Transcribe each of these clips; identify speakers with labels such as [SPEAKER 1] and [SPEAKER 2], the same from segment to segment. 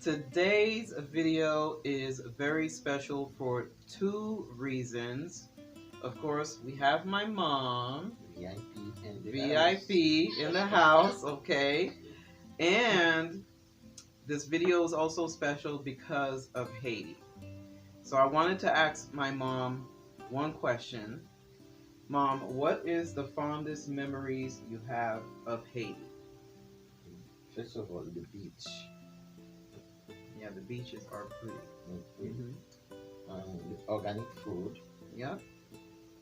[SPEAKER 1] Today's video is very special for two reasons. Of course, we have my mom, VIP in the house, okay? And this video is also special because of Haiti. So I wanted to ask my mom one question. Mom, what is the fondest memories you have of Haiti?
[SPEAKER 2] First of all, the beach.
[SPEAKER 1] Yeah, the beaches are pretty.
[SPEAKER 2] The organic food.
[SPEAKER 1] Yep.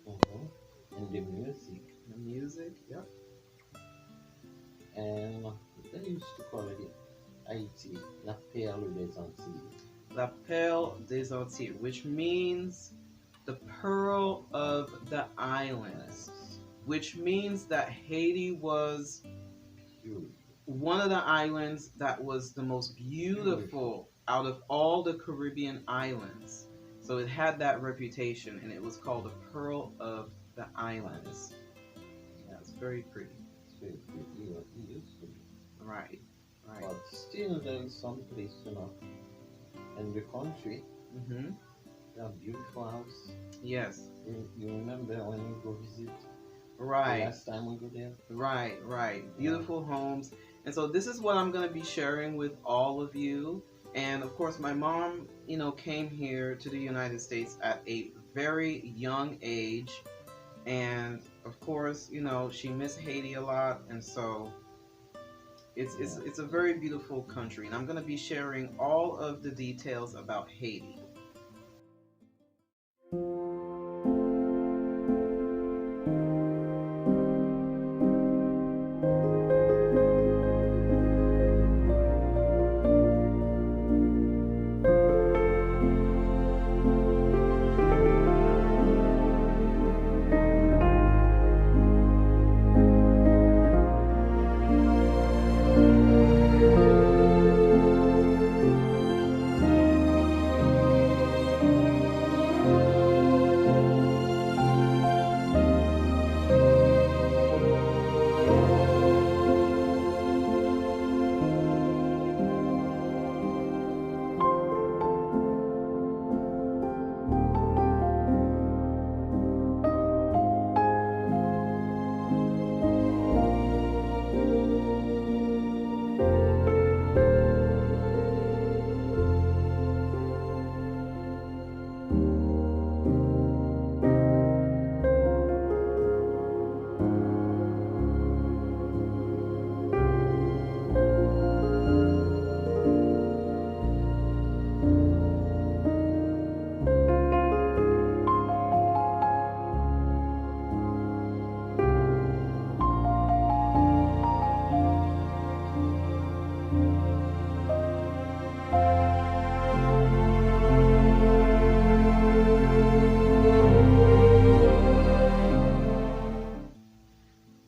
[SPEAKER 2] And the music.
[SPEAKER 1] The music, yep.
[SPEAKER 2] And they used to call it Haiti, La Perle des Antilles.
[SPEAKER 1] La Perle des Antilles, which means the pearl of the islands, which means that Haiti was one of the islands that was the most beautiful out of all the Caribbean islands. So it had that reputation, and it was called the Pearl of the Islands. Yeah, it's very pretty.
[SPEAKER 2] It's very pretty. It used to be.
[SPEAKER 1] Right, right.
[SPEAKER 2] But still, there is some place, in the country. They have beautiful house.
[SPEAKER 1] Yes.
[SPEAKER 2] You remember when you go visit?
[SPEAKER 1] Right.
[SPEAKER 2] The last time we go there?
[SPEAKER 1] Right, right. Beautiful homes. And so this is what I'm going to be sharing with all of you. And of course, my mom, came here to the United States at a very young age. And of course, she missed Haiti a lot. And so it's a very beautiful country. And I'm going to be sharing all of the details about Haiti.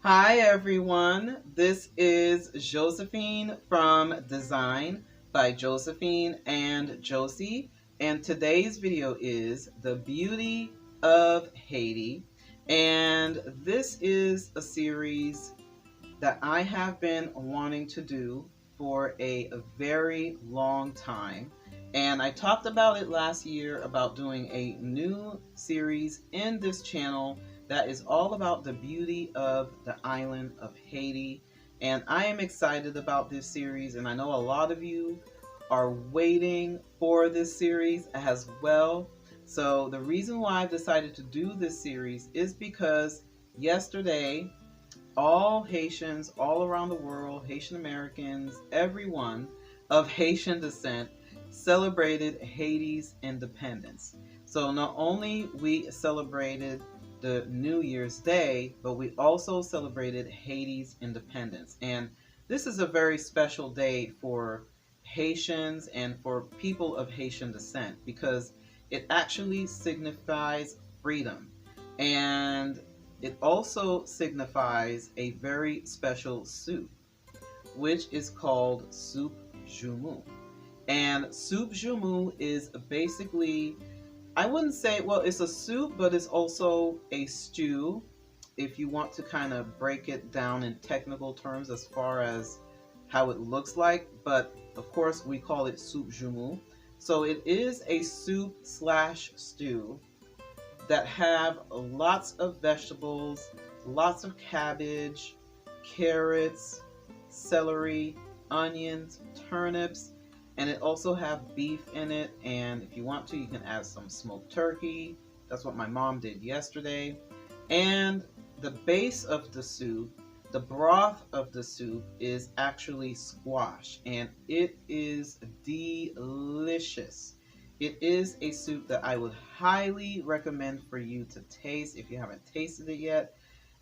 [SPEAKER 1] Hi everyone, this is Josephine from Design by Josephine and Josie, and today's video is the Beauty of Haiti, and this is a series that I have been wanting to do for a very long time, and I talked about it last year about doing a new series in this channel that is all about the beauty of the island of Haiti. And I am excited about this series, and I know a lot of you are waiting for this series as well. So the reason why I've decided to do this series is because yesterday, all Haitians all around the world, Haitian Americans, everyone of Haitian descent celebrated Haiti's independence. So not only we celebrated the New Year's Day, but we also celebrated Haiti's independence. And this is a very special day for Haitians and for people of Haitian descent because it actually signifies freedom. And it also signifies a very special soup, which is called soup Joumou. And soup Joumou is basically, I wouldn't say, well, it's a soup, but it's also a stew, if you want to kind of break it down in technical terms as far as how it looks like. But of course, we call it soup Joumou. So it is a soup slash stew that have lots of vegetables, lots of cabbage, carrots, celery, onions, turnips, and it also have beef in it. And if you want to, you can add some smoked turkey. That's what my mom did yesterday. And the base of the soup, the broth of the soup, is actually squash, and it is delicious. It is a soup that I would highly recommend for you to taste if you haven't tasted it yet,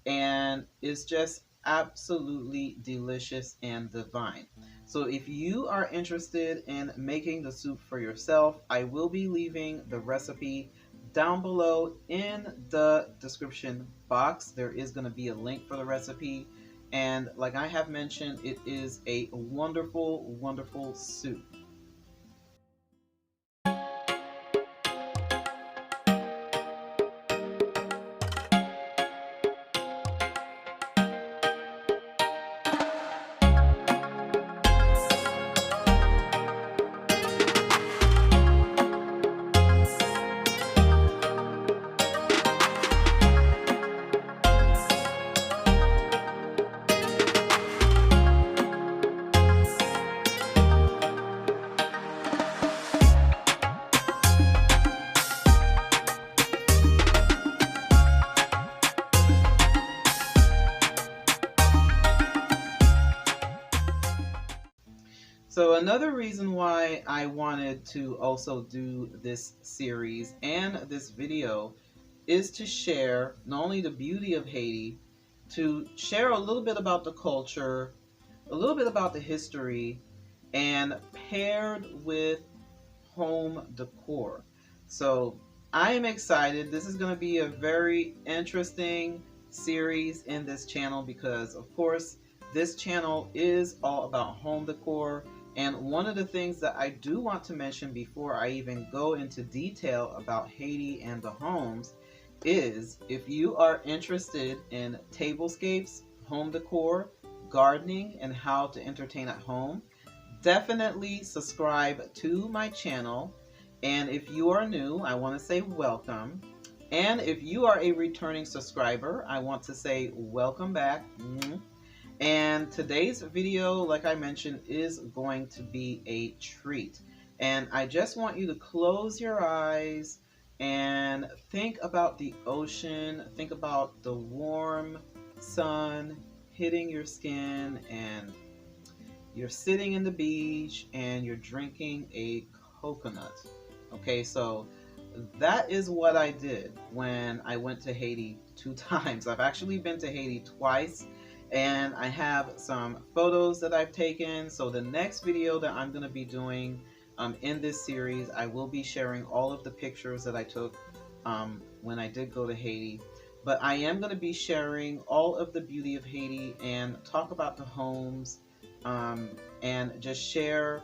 [SPEAKER 1] and it's just absolutely delicious and divine. So if you are interested in making the soup for yourself, I will be leaving the recipe down below in the description box. There is going to be a link for the recipe, and like I have mentioned, it is a wonderful, wonderful soup. So another reason why I wanted to also do this series and this video is to share not only the beauty of Haiti, to share a little bit about the culture, a little bit about the history, and paired with home decor. So I am excited. This is going to be a very interesting series in this channel because, of course, this channel is all about home decor. And one of the things that I do want to mention before I even go into detail about Haiti and the homes is if you are interested in tablescapes, home decor, gardening, and how to entertain at home, definitely subscribe to my channel. And if you are new, I want to say welcome. And if you are a returning subscriber, I want to say welcome back. And today's video, like I mentioned, is going to be a treat. And I just want you to close your eyes and think about the ocean, think about the warm sun hitting your skin, and you're sitting in the beach and you're drinking a coconut. Okay, so that is what I did when I went to Haiti 2 times. I've actually been to Haiti twice, and I have some photos that I've taken. So the next video that I'm going to be doing in this series, I will be sharing all of the pictures that I took when I did go to Haiti. But I am going to be sharing all of the beauty of Haiti and talk about the homes, and just share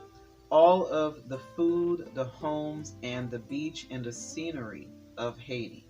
[SPEAKER 1] all of the food, the homes, and the beach and the scenery of Haiti.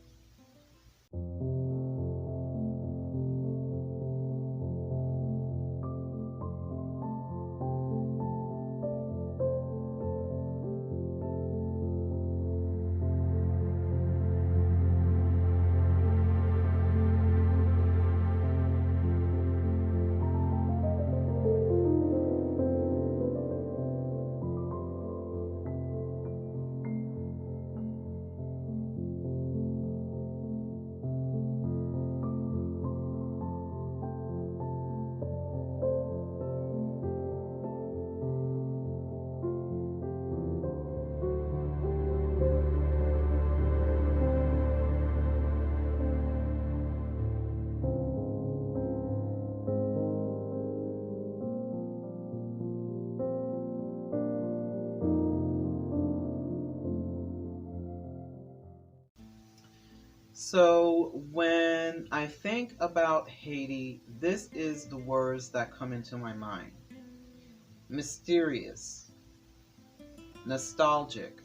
[SPEAKER 1] So when I think about Haiti, this is the words that come into my mind: mysterious, nostalgic,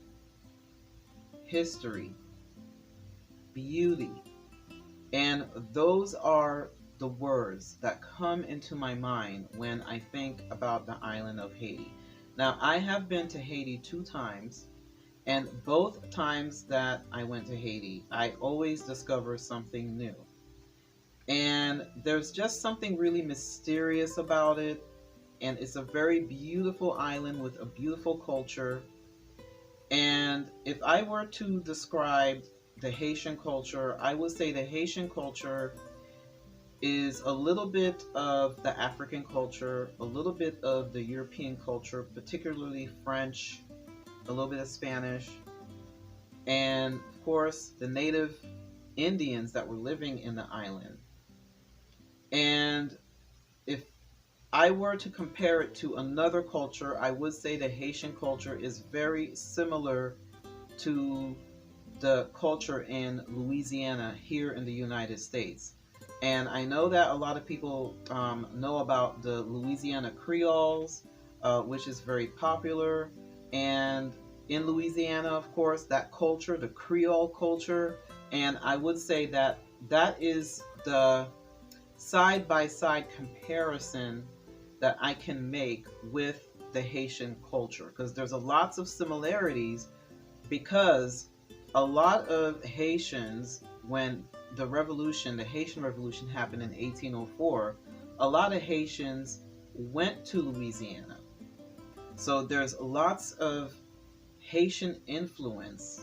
[SPEAKER 1] history, beauty. And those are the words that come into my mind when I think about the island of Haiti. Now, I have been to Haiti 2 times, and both times that I went to Haiti, I always discover something new. And there's just something really mysterious about it. And it's a very beautiful island with a beautiful culture. And if I were to describe the Haitian culture, I would say the Haitian culture is a little bit of the African culture, a little bit of the European culture, particularly French, a little bit of Spanish, and of course the native Indians that were living in the island. And if I were to compare it to another culture, I would say the Haitian culture is very similar to the culture in Louisiana here in the United States. And I know that a lot of people know about the Louisiana Creoles, which is very popular. And in Louisiana, of course, that culture, the Creole culture, and I would say that that is the side by side comparison that I can make with the Haitian culture, because there's a lots of similarities, because a lot of Haitians, when the Haitian Revolution happened in 1804, a lot of Haitians went to Louisiana. So there's lots of Haitian influence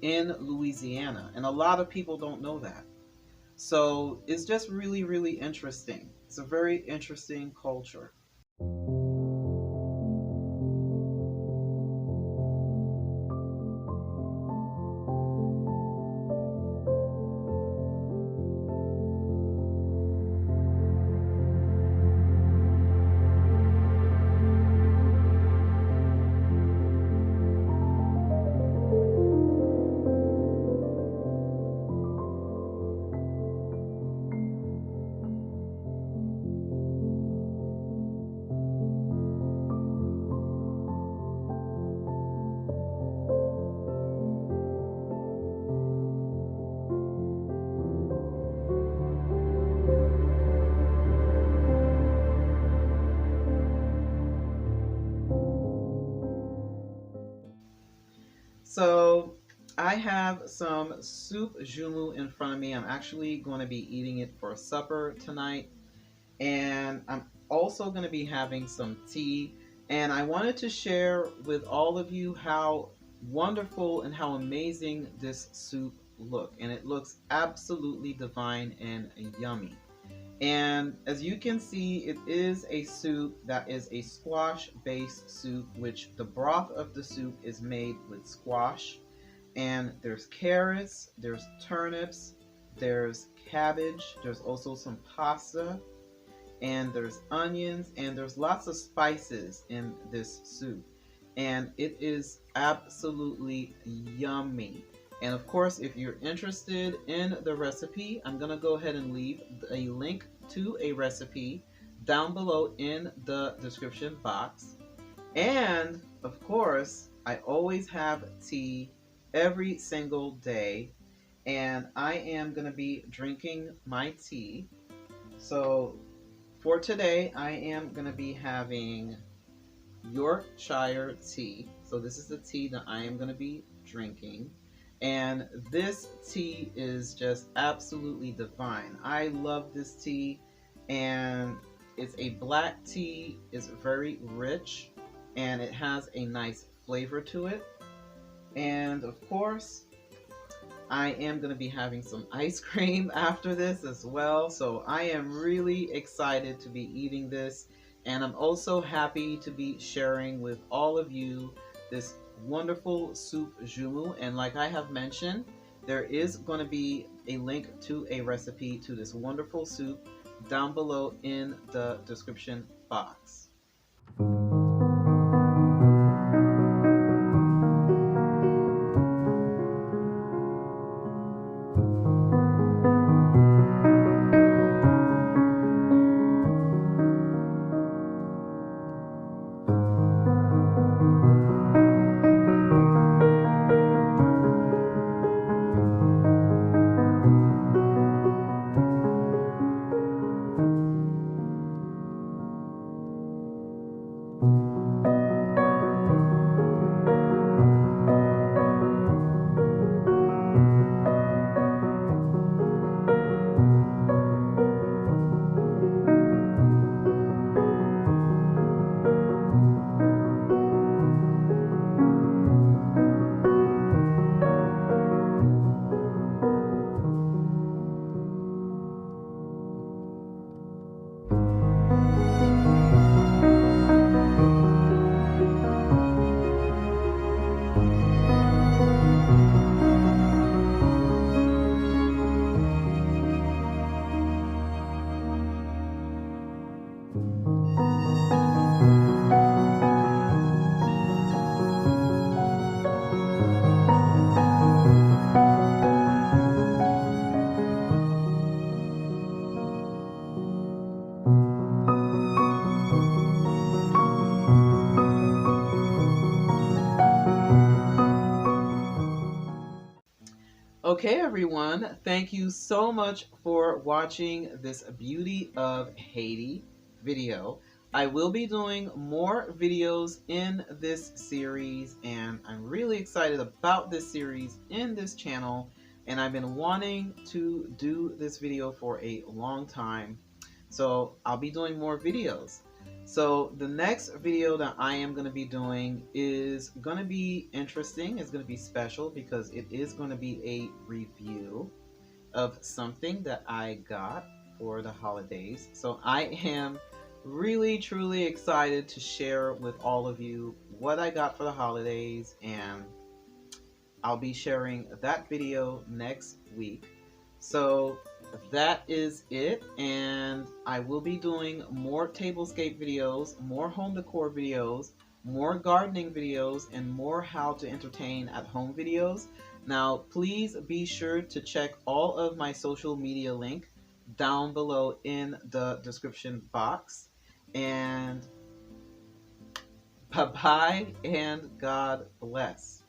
[SPEAKER 1] in Louisiana, and a lot of people don't know that. So it's just really, really interesting. It's a very interesting culture. So I have some soup Joumou in front of me. I'm actually going to be eating it for supper tonight. And I'm also going to be having some tea. And I wanted to share with all of you how wonderful and how amazing this soup look. And it looks absolutely divine and yummy. And as you can see, it is a soup that is a squash based soup, which the broth of the soup is made with squash. And there's carrots, there's turnips, there's cabbage, there's also some pasta, and there's onions, and there's lots of spices in this soup. And it is absolutely yummy. And of course, if you're interested in the recipe, I'm going to go ahead and leave a link to a recipe down below in the description box. And of course, I always have tea every single day, and I am going to be drinking my tea. So for today, I am going to be having Yorkshire tea. So this is the tea that I am going to be drinking. And this tea is just absolutely divine. I love this tea, and it's a black tea. It's very rich, and it has a nice flavor to it. And of course, I am going to be having some ice cream after this as well. So I am really excited to be eating this. And I'm also happy to be sharing with all of you this wonderful soup Joumou. And like I have mentioned, there is going to be a link to a recipe to this wonderful soup down below in the description box. Okay, everyone, thank you so much for watching this Beauty of Haiti video. I will be doing more videos in this series, and I'm really excited about this series in this channel, and I've been wanting to do this video for a long time, so I'll be doing more videos. So the next video that I am going to be doing is going to be interesting. It's going to be special because it is going to be a review of something that I got for the holidays. So I am really truly excited to share with all of you what I got for the holidays, and I'll be sharing that video next week. So that is it, and I will be doing more tablescape videos, more home decor videos, more gardening videos, and more how to entertain at home videos. Now please be sure to check all of my social media link down below in the description box. And bye bye and God bless.